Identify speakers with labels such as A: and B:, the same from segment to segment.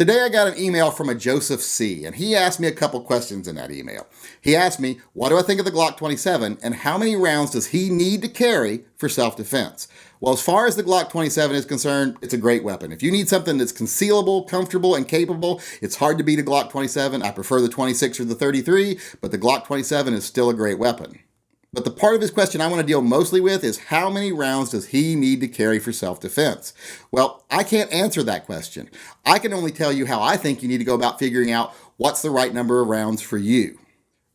A: Today I got an email from a Joseph C., and he asked me a couple questions in that email. He asked me, what do I think of the Glock 27, and how many rounds does he need to carry for self-defense? Well, as far as the Glock 27 is concerned, it's a great weapon. If you need something that's concealable, comfortable, and capable, it's hard to beat a Glock 27. I prefer the 26 or the 33, but the Glock 27 is still a great weapon. But the part of his question I want to deal mostly with is how many rounds does he need to carry for self-defense? Well, I can't answer that question. I can only tell you how I think you need to go about figuring out what's the right number of rounds for you.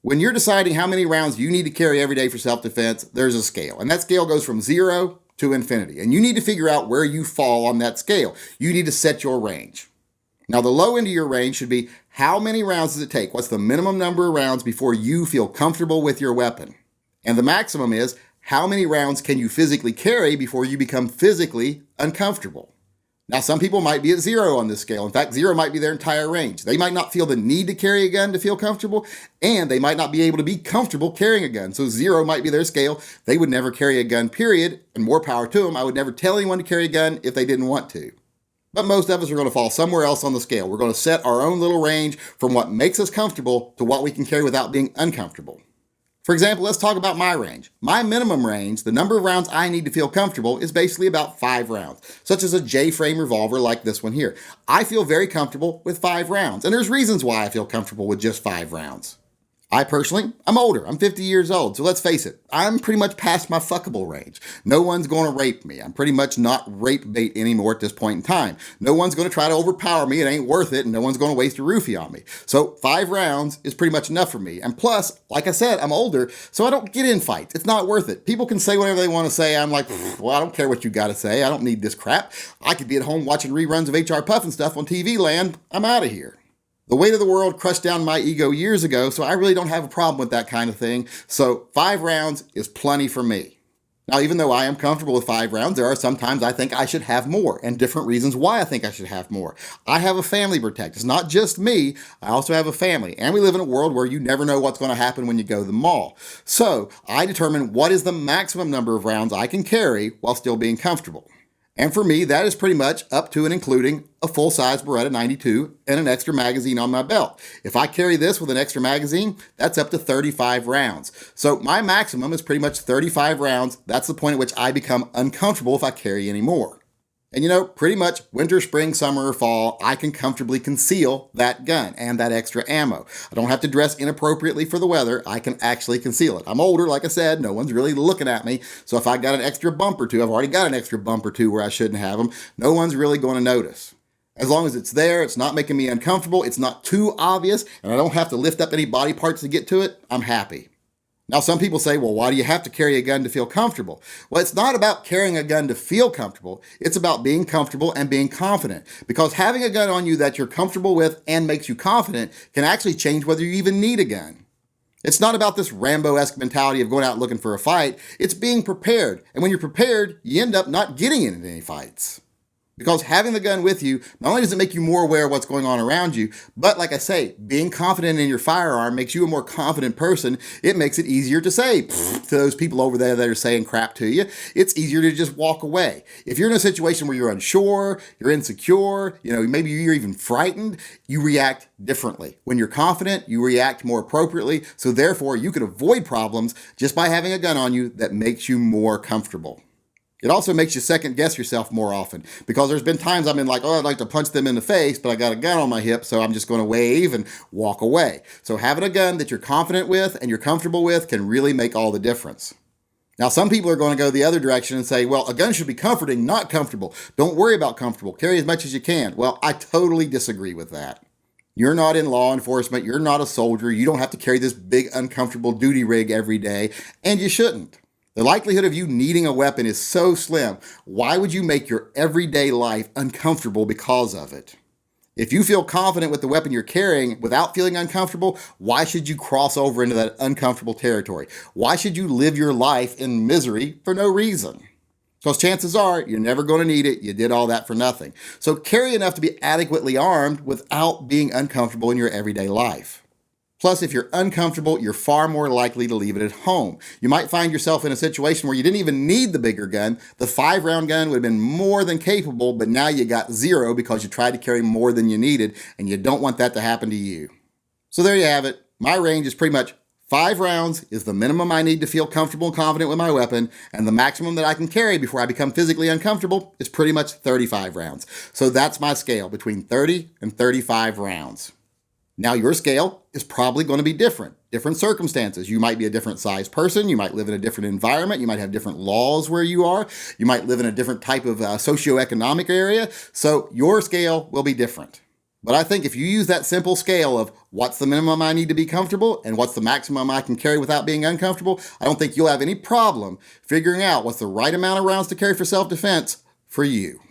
A: When you're deciding how many rounds you need to carry every day for self-defense, there's a scale, and that scale goes from 0 to infinity, and you need to figure out where you fall on that scale. You need to set your range. Now, the low end of your range should be how many rounds does it take? What's the minimum number of rounds before you feel comfortable with your weapon? And the maximum is how many rounds can you physically carry before you become physically uncomfortable? Now, some people might be at 0 on this scale. In fact, 0 might be their entire range. They might not feel the need to carry a gun to feel comfortable, and they might not be able to be comfortable carrying a gun. So 0 might be their scale. They would never carry a gun, period, and more power to them. I would never tell anyone to carry a gun if they didn't want to. But most of us are going to fall somewhere else on the scale. We're going to set our own little range from what makes us comfortable to what we can carry without being uncomfortable. For example, let's talk about my range. My minimum range, the number of rounds I need to feel comfortable, is basically about 5 rounds, such as a J-frame revolver like this one here. I feel very comfortable with 5 rounds, and there's reasons why I feel comfortable with just 5 rounds. I'm older. I'm 50 years old, so let's face it, I'm pretty much past my fuckable range. No one's going to rape me. I'm pretty much not rape bait anymore at this point in time. No one's going to try to overpower me. It ain't worth it, and no one's going to waste a roofie on me. So 5 rounds is pretty much enough for me. And plus, like I said, I'm older, so I don't get in fights. It's not worth it. People can say whatever they want to say. I'm like, well, I don't care what you got to say. I don't need this crap. I could be at home watching reruns of HR Puff and stuff on TV land. I'm out of here. The weight of the world crushed down my ego years ago, so I really don't have a problem with that kind of thing. So 5 rounds is plenty for me. Now, even though I am comfortable with 5 rounds, there are some times I think I should have more, and different reasons why I think I should have more. I have a family to protect. It's not just me. I also have a family, and we live in a world where you never know what's going to happen when you go to the mall. So I determine what is the maximum number of rounds I can carry while still being comfortable. And for me, that is pretty much up to and including a full-size Beretta 92 and an extra magazine on my belt. If I carry this with an extra magazine, that's up to 35 rounds. So my maximum is pretty much 35 rounds. That's the point at which I become uncomfortable if I carry any more. And pretty much winter, spring, summer, or fall, I can comfortably conceal that gun and that extra ammo. I don't have to dress inappropriately for the weather. I can actually conceal it. I'm older, like I said, no one's really looking at me. So if I got an extra bump or two, I've already got an extra bump or two where I shouldn't have them, no one's really going to notice. As long as it's there, it's not making me uncomfortable, it's not too obvious, and I don't have to lift up any body parts to get to it, I'm happy. Now, some people say, well, why do you have to carry a gun to feel comfortable? Well, it's not about carrying a gun to feel comfortable. It's about being comfortable and being confident. Because having a gun on you that you're comfortable with and makes you confident can actually change whether you even need a gun. It's not about this Rambo-esque mentality of going out looking for a fight. It's being prepared. And when you're prepared, you end up not getting into any fights. Because having the gun with you, not only does it make you more aware of what's going on around you, but like I say, being confident in your firearm makes you a more confident person. It makes it easier to say to those people over there that are saying crap to you. It's easier to just walk away. If you're in a situation where you're unsure, you're insecure, maybe you're even frightened, you react differently. When you're confident, you react more appropriately. So therefore, you can avoid problems just by having a gun on you that makes you more comfortable. It also makes you second guess yourself more often because there's been times I've been like, oh, I'd like to punch them in the face, but I got a gun on my hip, so I'm just going to wave and walk away. So having a gun that you're confident with and you're comfortable with can really make all the difference. Now, some people are going to go the other direction and say, well, a gun should be comforting, not comfortable. Don't worry about comfortable. Carry as much as you can. Well, I totally disagree with that. You're not in law enforcement. You're not a soldier. You don't have to carry this big, uncomfortable duty rig every day, and you shouldn't. The likelihood of you needing a weapon is so slim. Why would you make your everyday life uncomfortable because of it? If you feel confident with the weapon you're carrying without feeling uncomfortable, why should you cross over into that uncomfortable territory? Why should you live your life in misery for no reason? Because chances are you're never going to need it. You did all that for nothing. So carry enough to be adequately armed without being uncomfortable in your everyday life. Plus, if you're uncomfortable, you're far more likely to leave it at home. You might find yourself in a situation where you didn't even need the bigger gun. The 5-round gun would have been more than capable, but now you got 0 because you tried to carry more than you needed, and you don't want that to happen to you. So there you have it. My range is pretty much 5 rounds is the minimum I need to feel comfortable and confident with my weapon, and the maximum that I can carry before I become physically uncomfortable is pretty much 35 rounds. So that's my scale, between 30 and 35 rounds. Now your scale is probably going to be different circumstances. You might be a different size person. You might live in a different environment. You might have different laws where you are. You might live in a different type of socioeconomic area. So your scale will be different. But I think if you use that simple scale of what's the minimum I need to be comfortable and what's the maximum I can carry without being uncomfortable, I don't think you'll have any problem figuring out what's the right amount of rounds to carry for self-defense for you.